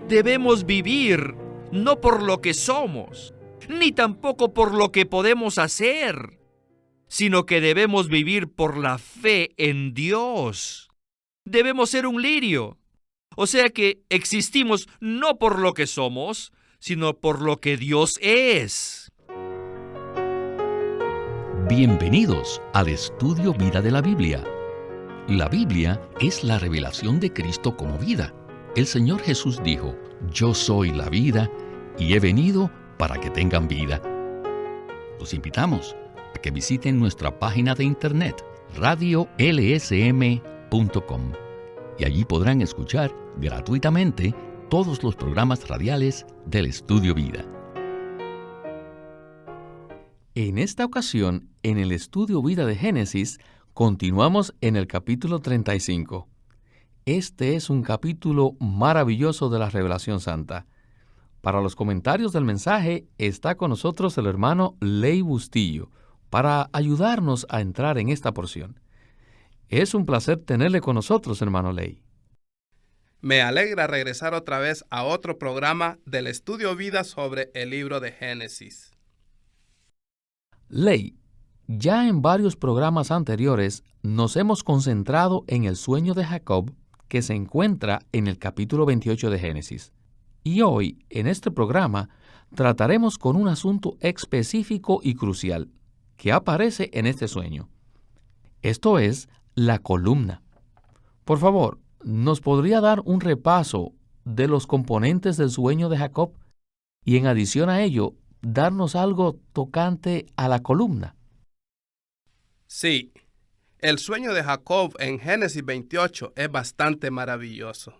Debemos vivir no por lo que somos, ni tampoco por lo que podemos hacer, sino que debemos vivir por la fe en Dios. Debemos ser un lirio. O sea que existimos no por lo que somos, sino por lo que Dios es. Bienvenidos al Estudio Vida de la Biblia. La Biblia es la revelación de Cristo como vida. El Señor Jesús dijo: "Yo soy la vida y he venido para que tengan vida". Los invitamos a que visiten nuestra página de internet radiolsm.com y allí podrán escuchar gratuitamente todos los programas radiales del Estudio Vida. En esta ocasión, en el Estudio Vida de Génesis, continuamos en el capítulo 35. Este es un capítulo maravilloso de la Revelación Santa. Para los comentarios del mensaje está con nosotros el hermano Ley Bustillo para ayudarnos a entrar en esta porción. Es un placer tenerle con nosotros, hermano Ley. Me alegra regresar otra vez a otro programa del Estudio Vida sobre el libro de Génesis. Ley, ya en varios programas anteriores nos hemos concentrado en el sueño de Jacob que se encuentra en el capítulo 28 de Génesis. Y hoy, en este programa, trataremos con un asunto específico y crucial que aparece en este sueño. Esto es la columna. Por favor, ¿nos podría dar un repaso de los componentes del sueño de Jacob y en adición a ello, darnos algo tocante a la columna? Sí, el sueño de Jacob en Génesis 28 es bastante maravilloso.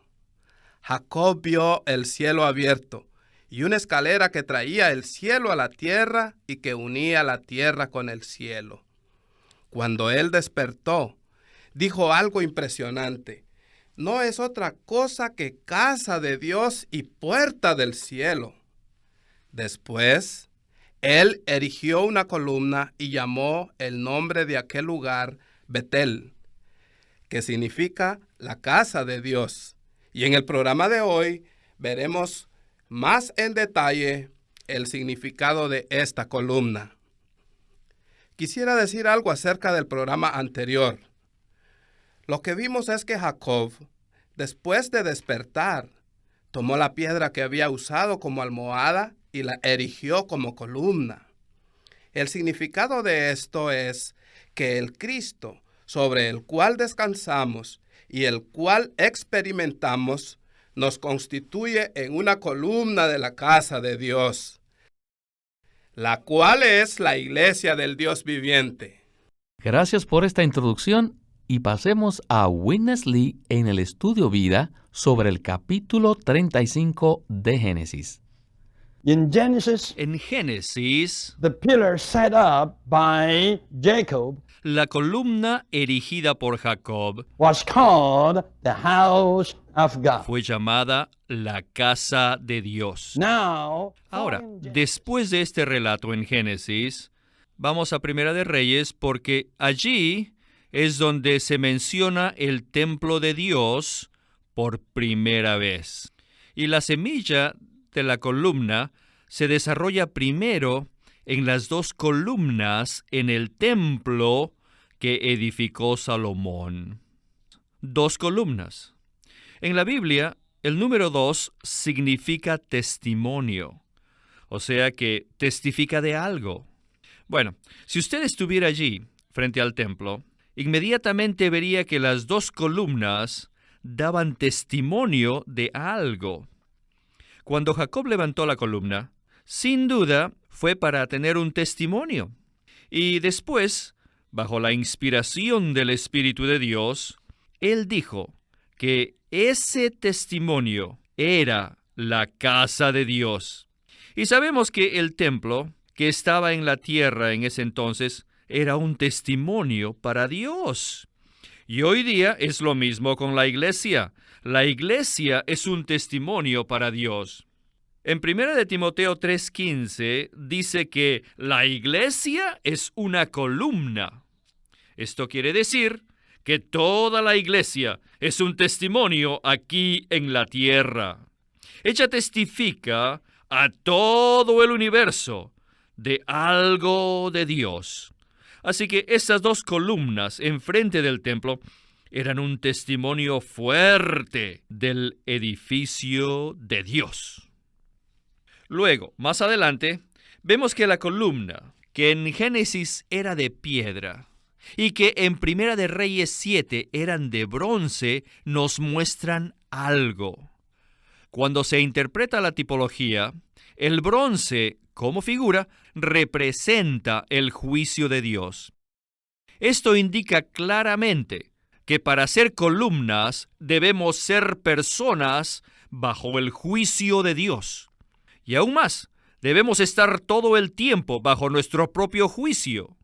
Jacob vio el cielo abierto y una escalera que traía el cielo a la tierra y que unía la tierra con el cielo. Cuando él despertó, dijo algo impresionante: "No es otra cosa que casa de Dios y puerta del cielo". Después, él erigió una columna y llamó el nombre de aquel lugar Betel, que significa la casa de Dios. Y en el programa de hoy veremos más en detalle el significado de esta columna. Quisiera decir algo acerca del programa anterior. Lo que vimos es que Jacob, después de despertar, tomó la piedra que había usado como almohada y la erigió como columna. El significado de esto es que el Cristo sobre el cual descansamos y el cual experimentamos nos constituye en una columna de la casa de Dios, la cual es la iglesia del Dios viviente. Gracias por esta introducción y pasemos a Witness Lee en el Estudio Vida sobre el capítulo 35 de Génesis. In Genesis, En Génesis, the pillar set up by Jacob la columna erigida por Jacob was called the house of God. fue llamada la casa de Dios. Now, Ahora, following Genesis, después de este relato en Génesis, vamos a Primera de Reyes porque allí es donde se menciona el templo de Dios por primera vez. Y la semilla de la columna se desarrolla primero en las dos columnas en el templo que edificó Salomón. Dos columnas. En la Biblia, el número 2 significa testimonio, o sea que testifica de algo. Bueno, si usted estuviera allí, frente al templo, inmediatamente vería que las dos columnas daban testimonio de algo. Cuando Jacob levantó la columna, sin duda fue para tener un testimonio. Y después, bajo la inspiración del Espíritu de Dios, él dijo que ese testimonio era la casa de Dios. Y sabemos que el templo, que estaba en la tierra en ese entonces, era un testimonio para Dios. Y hoy día es lo mismo con la iglesia. La iglesia es un testimonio para Dios. En 1 de Timoteo 3:15 dice que la iglesia es una columna. Esto quiere decir que toda la iglesia es un testimonio aquí en la tierra. Ella testifica a todo el universo de algo de Dios. Así que estas dos columnas enfrente del templo eran un testimonio fuerte del edificio de Dios. Luego, más adelante, vemos que la columna, que en Génesis era de piedra y que en Primera de Reyes 7 eran de bronce, nos muestran algo. Cuando se interpreta la tipología, el bronce, como figura, representa el juicio de Dios. Esto indica claramente que para ser columnas debemos ser personas bajo el juicio de Dios. Y aún más, debemos estar todo el tiempo bajo nuestro propio juicio.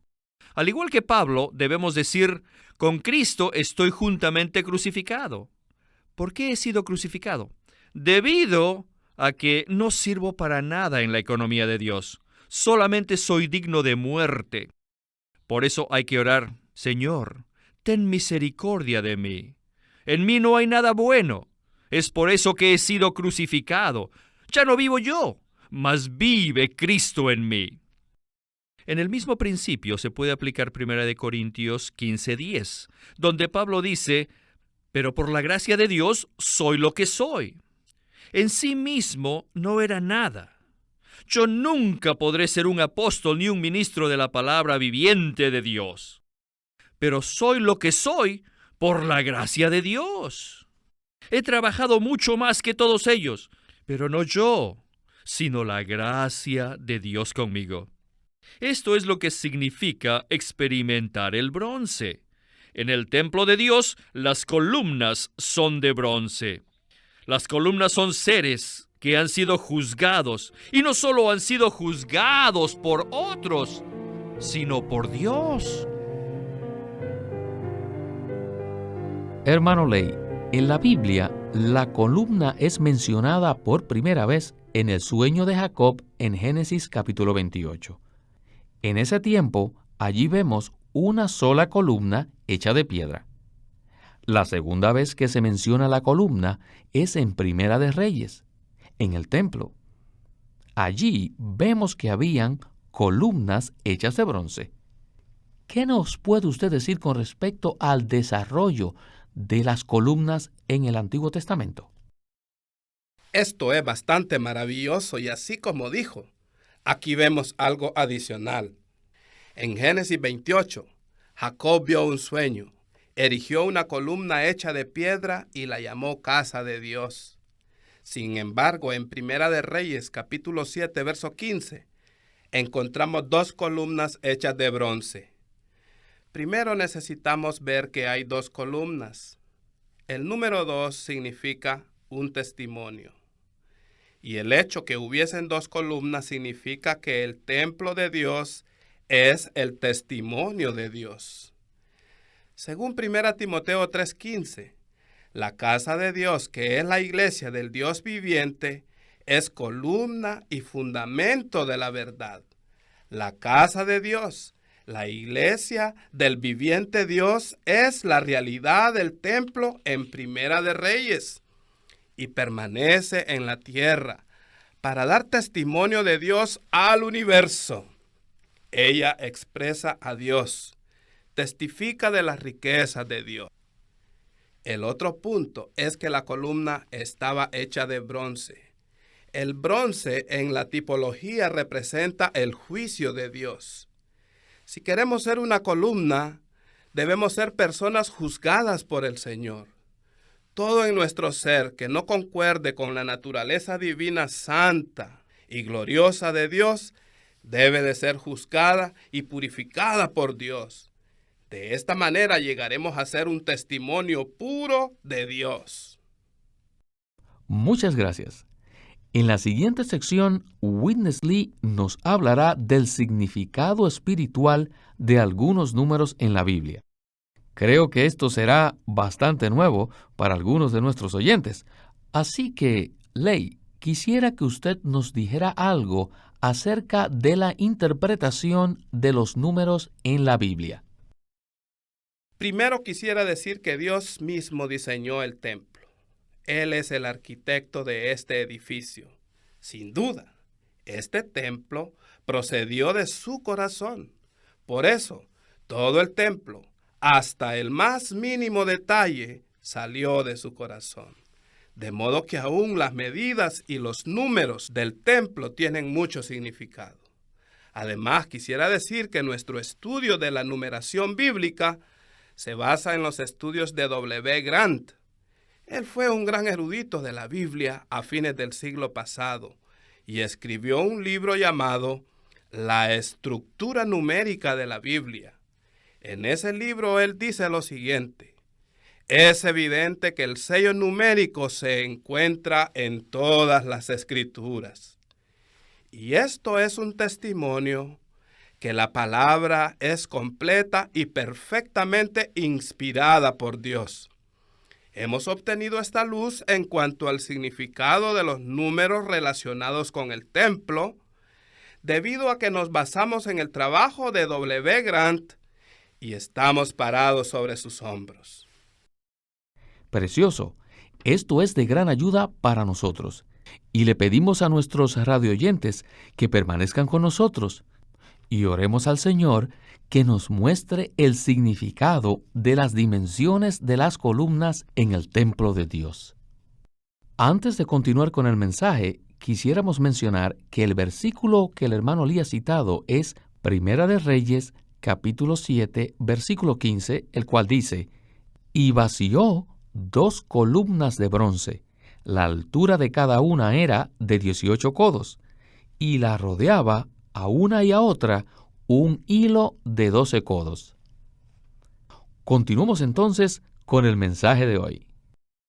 Al igual que Pablo, debemos decir, con Cristo estoy juntamente crucificado. ¿Por qué he sido crucificado? Debido a que no sirvo para nada en la economía de Dios. Solamente soy digno de muerte. Por eso hay que orar, Señor, ten misericordia de mí. En mí no hay nada bueno. Es por eso que he sido crucificado. Ya no vivo yo, mas vive Cristo en mí. En el mismo principio se puede aplicar 1 Corintios 15:10, donde Pablo dice, pero por la gracia de Dios soy lo que soy. En sí mismo no era nada. Yo nunca podré ser un apóstol ni un ministro de la palabra viviente de Dios. Pero soy lo que soy por la gracia de Dios. He trabajado mucho más que todos ellos, pero no yo, sino la gracia de Dios conmigo. Esto es lo que significa experimentar el bronce. En el templo de Dios, las columnas son de bronce. Las columnas son seres que han sido juzgados, y no solo han sido juzgados por otros, sino por Dios. Hermano Ley, en la Biblia, la columna es mencionada por primera vez en el sueño de Jacob en Génesis capítulo 28. En ese tiempo, allí vemos una sola columna hecha de piedra. La segunda vez que se menciona la columna es en Primera de Reyes, en el templo. Allí vemos que habían columnas hechas de bronce. ¿Qué nos puede usted decir con respecto al desarrollo de las columnas en el Antiguo Testamento? Esto es bastante maravilloso y así como dijo, aquí vemos algo adicional. En Génesis 28, Jacob vio un sueño. Erigió una columna hecha de piedra y la llamó Casa de Dios. Sin embargo, en Primera de Reyes, capítulo 7, verso 15, encontramos dos columnas hechas de bronce. Primero necesitamos ver que hay dos columnas. El número 2 significa un testimonio. Y el hecho que hubiesen dos columnas significa que el templo de Dios es el testimonio de Dios. Según 1 Timoteo 3:15, la casa de Dios, que es la iglesia del Dios viviente, es columna y fundamento de la verdad. La casa de Dios, la iglesia del viviente Dios, es la realidad del templo en Primera de Reyes y permanece en la tierra para dar testimonio de Dios al universo. Ella expresa a Dios. Testifica de las riquezas de Dios. El otro punto es que la columna estaba hecha de bronce. El bronce en la tipología representa el juicio de Dios. Si queremos ser una columna, debemos ser personas juzgadas por el Señor. Todo en nuestro ser que no concuerde con la naturaleza divina santa y gloriosa de Dios debe de ser juzgada y purificada por Dios. De esta manera llegaremos a ser un testimonio puro de Dios. Muchas gracias. En la siguiente sección, Witness Lee nos hablará del significado espiritual de algunos números en la Biblia. Creo que esto será bastante nuevo para algunos de nuestros oyentes. Así que, Ley, quisiera que usted nos dijera algo acerca de la interpretación de los números en la Biblia. Primero quisiera decir que Dios mismo diseñó el templo. Él es el arquitecto de este edificio. Sin duda, este templo procedió de su corazón. Por eso, todo el templo, hasta el más mínimo detalle, salió de su corazón. De modo que aún las medidas y los números del templo tienen mucho significado. Además, quisiera decir que nuestro estudio de la numeración bíblica se basa en los estudios de W. Grant. Él fue un gran erudito de la Biblia a fines del siglo pasado y escribió un libro llamado La estructura numérica de la Biblia. En ese libro él dice lo siguiente: es evidente que el sello numérico se encuentra en todas las escrituras. Y esto es un testimonio que la palabra es completa y perfectamente inspirada por Dios. Hemos obtenido esta luz en cuanto al significado de los números relacionados con el templo, debido a que nos basamos en el trabajo de W. Grant y estamos parados sobre sus hombros. Precioso. Esto es de gran ayuda para nosotros. Y le pedimos a nuestros radioyentes que permanezcan con nosotros y oremos al Señor que nos muestre el significado de las dimensiones de las columnas en el templo de Dios. Antes de continuar con el mensaje, quisiéramos mencionar que el versículo que el hermano Lee ha citado es Primera de Reyes, capítulo 7, versículo 15, el cual dice: «Y vació 2 columnas de bronce. La altura de cada una era de 18 codos, y la rodeaba a una y a otra un hilo de 12 codos». Continuamos entonces con el mensaje de hoy.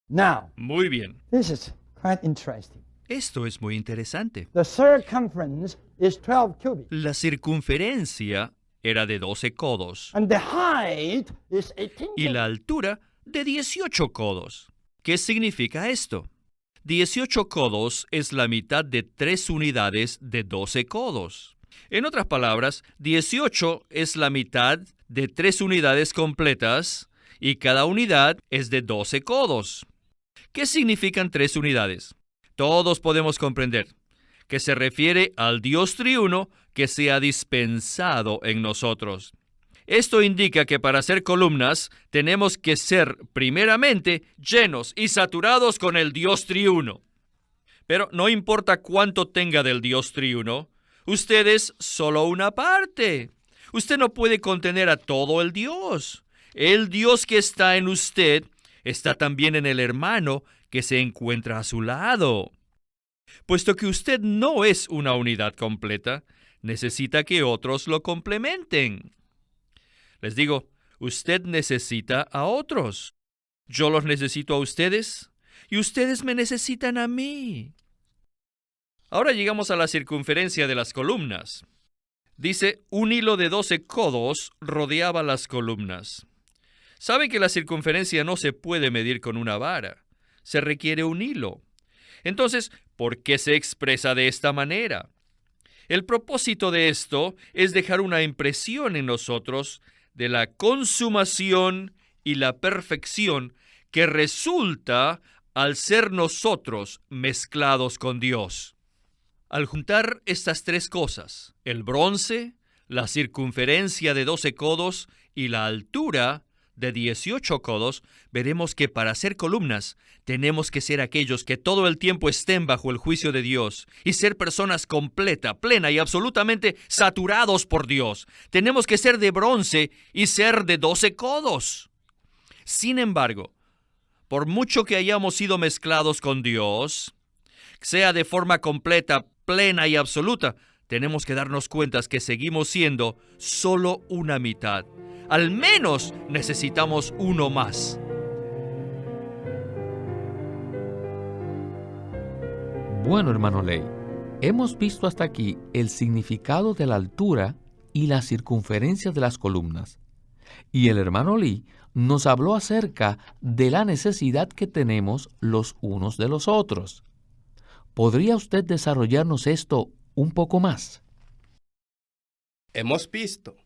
Now, Muy bien. this is quite interesting. Esto es muy interesante. The circumference is 12 cubits, La circunferencia era de 12 codos and the height is 18 y la cubits. altura de 18 codos. ¿Qué significa esto? 18 codos es la mitad de 3 unidades de 12 codos. En otras palabras, 18 es la mitad de 3 unidades completas y cada unidad es de 12 codos. ¿Qué significan 3 unidades? Todos podemos comprender que se refiere al Dios triuno que se ha dispensado en nosotros. Esto indica que para hacer columnas tenemos que ser primeramente llenos y saturados con el Dios triuno. Pero no importa cuánto tenga del Dios triuno, usted es solo una parte. Usted no puede contener a todo el Dios. El Dios que está en usted está también en el hermano que se encuentra a su lado. Puesto que usted no es una unidad completa, necesita que otros lo complementen. Les digo, usted necesita a otros. Yo los necesito a ustedes y ustedes me necesitan a mí. Ahora llegamos a la circunferencia de las columnas. Dice, un hilo de 12 codos rodeaba las columnas. ¿Sabe que la circunferencia no se puede medir con una vara? Se requiere un hilo. Entonces, ¿por qué se expresa de esta manera? El propósito de esto es dejar una impresión en nosotros de la consumación y la perfección que resulta al ser nosotros mezclados con Dios. Al juntar estas 3 cosas, el bronce, la circunferencia de 12 codos y la altura de 18 codos, veremos que para hacer columnas tenemos que ser aquellos que todo el tiempo estén bajo el juicio de Dios y ser personas completa, plena y absolutamente saturados por Dios. Tenemos que ser de bronce y ser de 12 codos. Sin embargo, por mucho que hayamos sido mezclados con Dios, sea de forma completa, plena y absoluta, tenemos que darnos cuenta que seguimos siendo solo una mitad. Al menos necesitamos uno más. Bueno, hermano Ley, hemos visto hasta aquí el significado de la altura y la circunferencia de las columnas. Y el hermano Lee nos habló acerca de la necesidad que tenemos los unos de los otros. ¿Podría usted desarrollarnos esto un poco más? Hemos visto,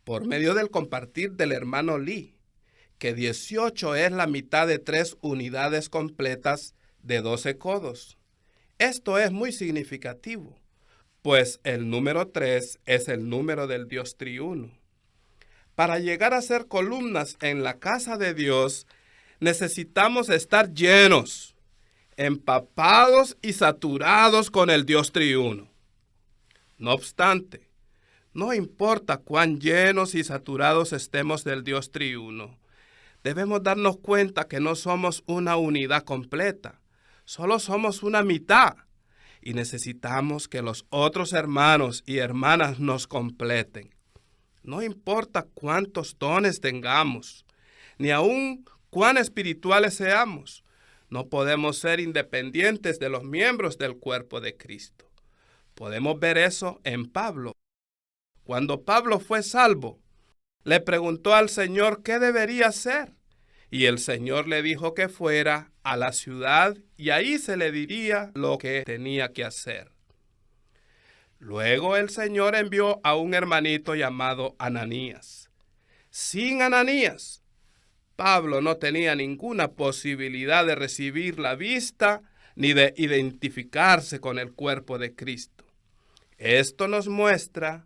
por medio del compartir del hermano Lee, que 18 es la mitad de 3 unidades completas de 12 codos. Esto es muy significativo, pues el número 3 es el número del Dios triuno. Para llegar a ser columnas en la casa de Dios, necesitamos estar llenos, empapados y saturados con el Dios triuno. No obstante, no importa cuán llenos y saturados estemos del Dios triuno, debemos darnos cuenta que no somos una unidad completa, solo somos una mitad, y necesitamos que los otros hermanos y hermanas nos completen. No importa cuántos dones tengamos, ni aun cuán espirituales seamos, no podemos ser independientes de los miembros del cuerpo de Cristo. Podemos ver eso en Pablo. Cuando Pablo fue salvo, le preguntó al Señor qué debería hacer, y el Señor le dijo que fuera a la ciudad y ahí se le diría lo que tenía que hacer. Luego el Señor envió a un hermanito llamado Ananías. Sin Ananías, Pablo no tenía ninguna posibilidad de recibir la vista ni de identificarse con el cuerpo de Cristo. Esto nos muestra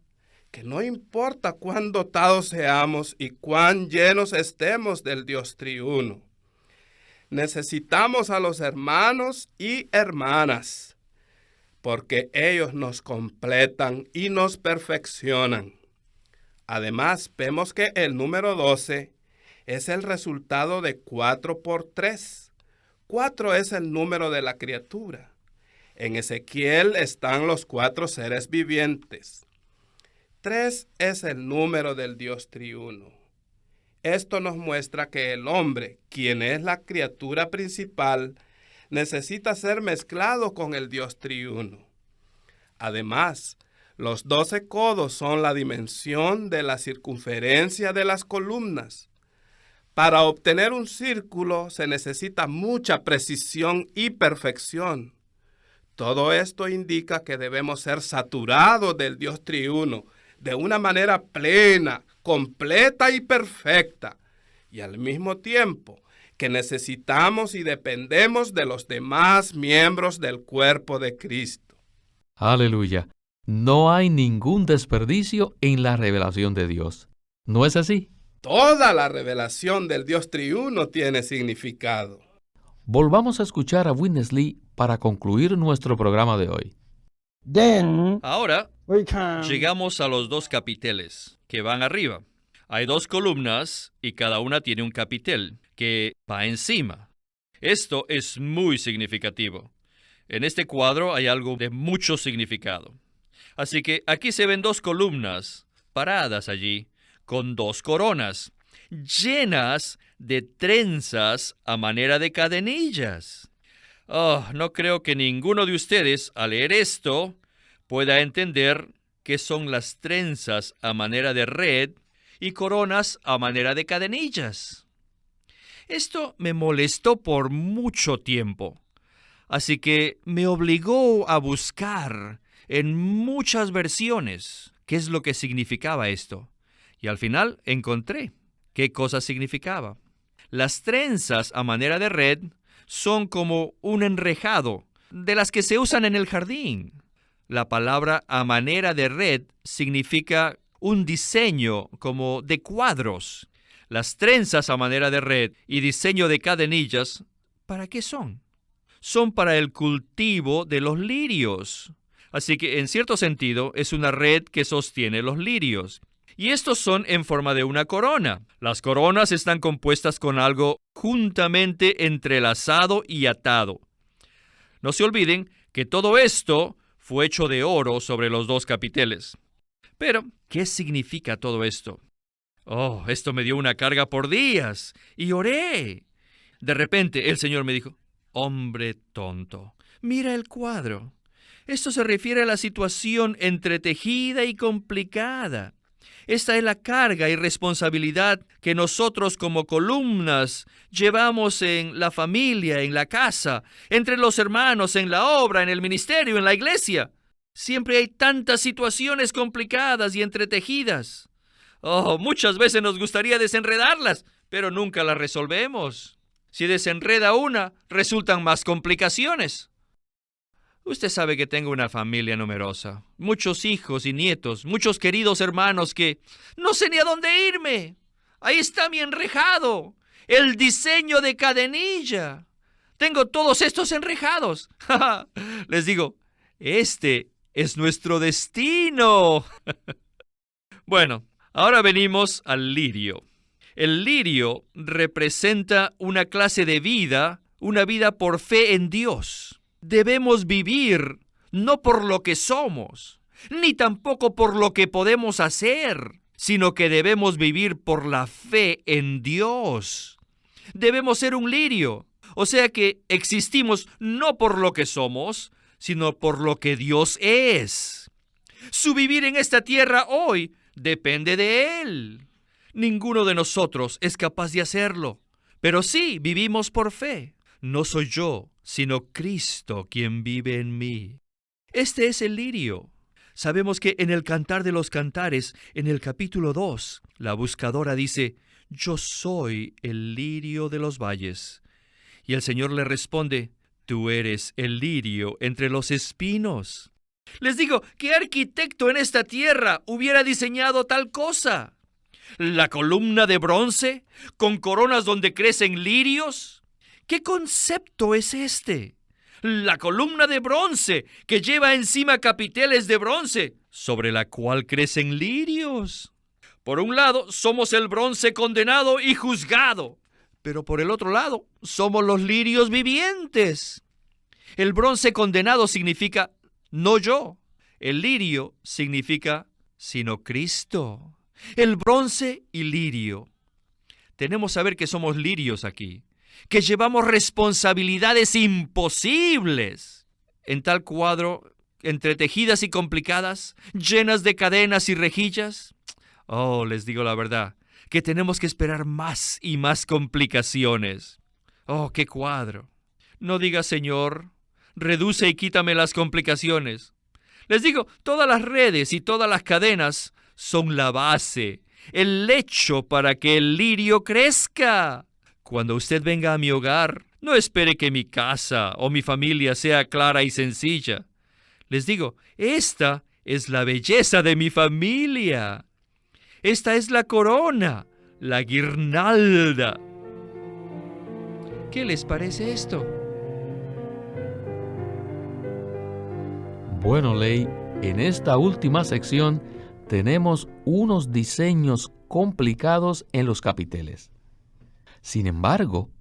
que no importa cuán dotados seamos y cuán llenos estemos del Dios triuno, necesitamos a los hermanos y hermanas, porque ellos nos completan y nos perfeccionan. Además, vemos que el número 12 es el resultado de 4 por 3. 4 es el número de la criatura. En Ezequiel están los 4 seres vivientes. 3 es el número del Dios triuno. Esto nos muestra que el hombre, quien es la criatura principal, necesita ser mezclado con el Dios triuno. Además, los 12 codos son la dimensión de la circunferencia de las columnas. Para obtener un círculo se necesita mucha precisión y perfección. Todo esto indica que debemos ser saturados del Dios triuno de una manera plena, completa y perfecta, y al mismo tiempo que necesitamos y dependemos de los demás miembros del cuerpo de Cristo. Aleluya. No hay ningún desperdicio en la revelación de Dios. ¿No es así? Toda la revelación del Dios triuno tiene significado. Volvamos a escuchar a Witness Lee para concluir nuestro programa de hoy. Then Ahora we come llegamos a los 2 capiteles que van arriba. Hay 2 columnas y cada una tiene un capitel que va encima. Esto es muy significativo. En este cuadro hay algo de mucho significado. Así que aquí se ven 2 columnas paradas allí con 2 coronas llenas de trenzas a manera de cadenillas. No creo que ninguno de ustedes, al leer esto, pueda entender qué son las trenzas a manera de red y coronas a manera de cadenillas. Esto me molestó por mucho tiempo, así que me obligó a buscar en muchas versiones qué es lo que significaba esto. Y al final encontré qué cosa significaba. Las trenzas a manera de red son como un enrejado de las que se usan en el jardín. La palabra a manera de red significa un diseño como de cuadros. Las trenzas a manera de red y diseño de cadenillas, ¿para qué son? Son para el cultivo de los lirios. Así que en cierto sentido es una red que sostiene los lirios. Y estos son en forma de una corona. Las coronas están compuestas con algo juntamente entrelazado y atado. No se olviden que todo esto fue hecho de oro sobre los 2 capiteles. Pero, ¿qué significa todo esto? Esto me dio una carga por días y oré. De repente el Señor me dijo, hombre tonto, mira el cuadro. Esto se refiere a la situación entretejida y complicada. Esta es la carga y responsabilidad que nosotros como columnas llevamos en la familia, en la casa, entre los hermanos, en la obra, en el ministerio, en la iglesia. Siempre hay tantas situaciones complicadas y entretejidas. Muchas veces nos gustaría desenredarlas, pero nunca las resolvemos. Si desenreda una, resultan más complicaciones. Usted sabe que tengo una familia numerosa, muchos hijos y nietos, muchos queridos hermanos que no sé ni a dónde irme. Ahí está mi enrejado, el diseño de cadenilla. Tengo todos estos enrejados. Les digo, este es nuestro destino. Bueno, ahora venimos al lirio. El lirio representa una clase de vida, una vida por fe en Dios. Debemos vivir no por lo que somos, ni tampoco por lo que podemos hacer, sino que debemos vivir por la fe en Dios. Debemos ser un lirio, o sea que existimos no por lo que somos, sino por lo que Dios es. Su vivir en esta tierra hoy depende de Él. Ninguno de nosotros es capaz de hacerlo, pero sí vivimos por fe. No soy yo, sino Cristo quien vive en mí. Este es el lirio. Sabemos que en el Cantar de los Cantares, en el capítulo 2, la buscadora dice, yo soy el lirio de los valles. Y el Señor le responde, tú eres el lirio entre los espinos. Les digo, ¿qué arquitecto en esta tierra hubiera diseñado tal cosa? ¿La columna de bronce con coronas donde crecen lirios? ¿Qué concepto es este? La columna de bronce que lleva encima capiteles de bronce sobre la cual crecen lirios. Por un lado, somos el bronce condenado y juzgado, pero por el otro lado, somos los lirios vivientes. El bronce condenado significa no yo. El lirio significa sino Cristo. El bronce y lirio. Tenemos que saber que somos lirios aquí, que llevamos responsabilidades imposibles. En tal cuadro, entretejidas y complicadas, llenas de cadenas y rejillas. Oh, les digo la verdad, que tenemos que esperar más y más complicaciones. Oh, qué cuadro. No diga, Señor, reduce y quítame las complicaciones. Les digo, todas las redes y todas las cadenas son la base, el lecho para que el lirio crezca. Cuando usted venga a mi hogar, no espere que mi casa o mi familia sea clara y sencilla. Les digo, esta es la belleza de mi familia. Esta es la corona, la guirnalda. ¿Qué les parece esto? Bueno, Ley, en esta última sección tenemos unos diseños complicados en los capiteles. Sin embargo,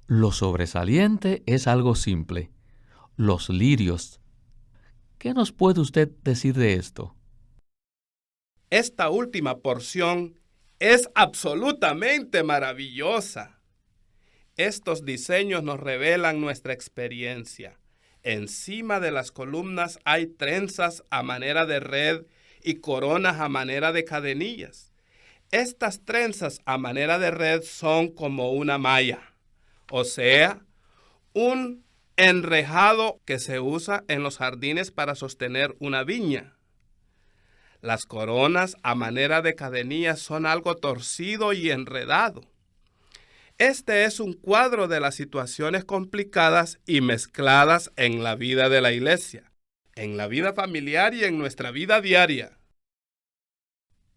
lo sobresaliente es algo simple: los lirios. ¿Qué nos puede usted decir de esto? Esta última porción es absolutamente maravillosa. Estos diseños nos revelan nuestra experiencia. Encima de las columnas hay trenzas a manera de red y coronas a manera de cadenillas. Estas trenzas a manera de red son como una malla, o sea, un enrejado que se usa en los jardines para sostener una viña. Las coronas a manera de cadenillas son algo torcido y enredado. Este es un cuadro de las situaciones complicadas y mezcladas en la vida de la iglesia, en la vida familiar y en nuestra vida diaria.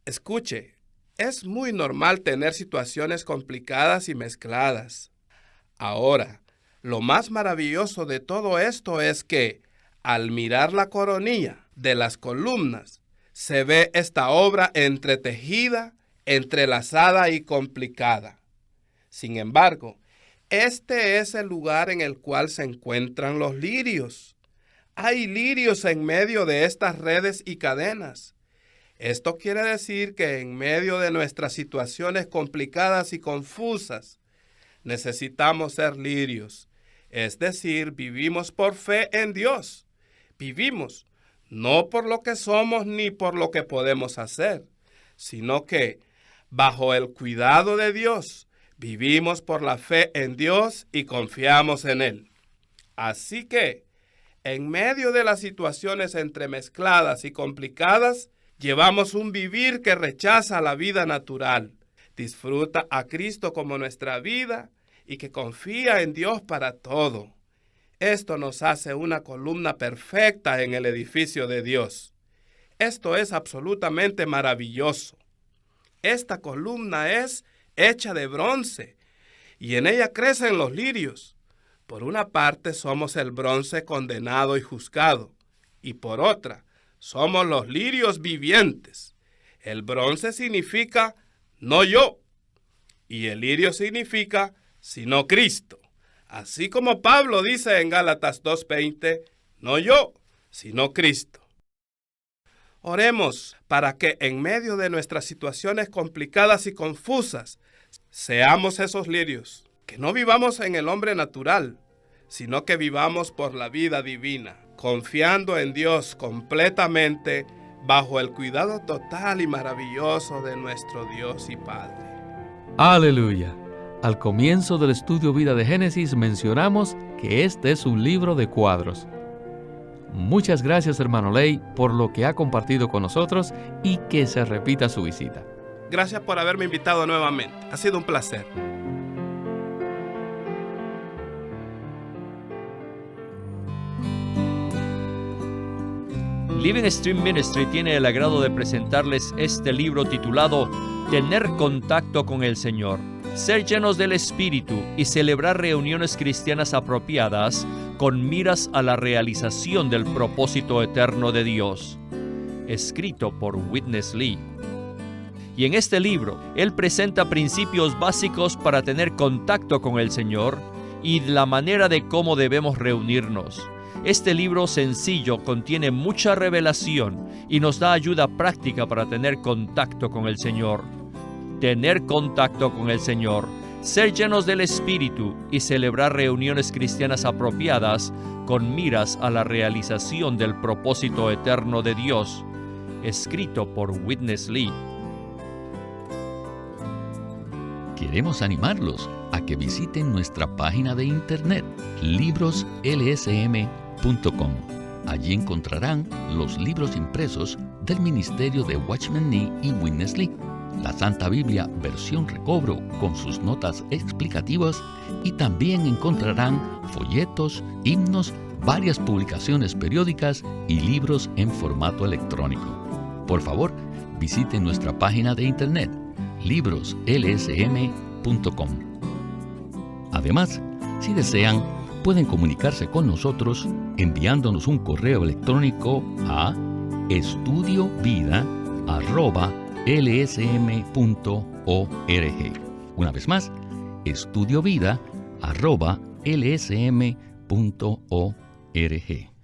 Escuche, es muy normal tener situaciones complicadas y mezcladas. Ahora, lo más maravilloso de todo esto es que, al mirar la coronilla de las columnas, se ve esta obra entretejida, entrelazada y complicada. Sin embargo, este es el lugar en el cual se encuentran los lirios. Hay lirios en medio de estas redes y cadenas. Esto quiere decir que en medio de nuestras situaciones complicadas y confusas, necesitamos ser lirios. Es decir, vivimos por fe en Dios. Vivimos no por lo que somos ni por lo que podemos hacer, sino que bajo el cuidado de Dios, vivimos por la fe en Dios y confiamos en Él. Así que, en medio de las situaciones entremezcladas y complicadas, llevamos un vivir que rechaza la vida natural, disfruta a Cristo como nuestra vida y que confía en Dios para todo. Esto nos hace una columna perfecta en el edificio de Dios. Esto es absolutamente maravilloso. Esta columna es hecha de bronce y en ella crecen los lirios. Por una parte somos el bronce condenado y juzgado, y por otra somos los lirios vivientes. El bronce significa no yo, y el lirio significa sino Cristo. Así como Pablo dice en Gálatas 2:20, no yo, sino Cristo. Oremos para que en medio de nuestras situaciones complicadas y confusas, seamos esos lirios, que no vivamos en el hombre natural, sino que vivamos por la vida divina, confiando en Dios completamente, bajo el cuidado total y maravilloso de nuestro Dios y Padre. Aleluya. Al comienzo del estudio Vida de Génesis mencionamos que este es un libro de cuadros. Muchas gracias, hermano Ley, por lo que ha compartido con nosotros y que se repita su visita. Gracias por haberme invitado nuevamente. Ha sido un placer. Living Stream Ministry tiene el agrado de presentarles este libro titulado Tener contacto con el Señor, ser llenos del Espíritu y celebrar reuniones cristianas apropiadas con miras a la realización del propósito eterno de Dios. Escrito por Witness Lee. Y en este libro, él presenta principios básicos para tener contacto con el Señor y la manera de cómo debemos reunirnos. Este libro sencillo contiene mucha revelación y nos da ayuda práctica para tener contacto con el Señor. Tener contacto con el Señor, ser llenos del Espíritu y celebrar reuniones cristianas apropiadas con miras a la realización del propósito eterno de Dios. Escrito por Witness Lee. Queremos animarlos a que visiten nuestra página de internet, libroslsm.com. Allí encontrarán los libros impresos del ministerio de Watchman Nee y Witness Lee, la Santa Biblia versión recobro con sus notas explicativas, y también encontrarán folletos, himnos, varias publicaciones periódicas y libros en formato electrónico. Por favor, visiten nuestra página de internet, libroslsm.com. Además, si desean, pueden comunicarse con nosotros enviándonos un correo electrónico a estudiovida@lsm.org. Una vez más, estudiovida@lsm.org.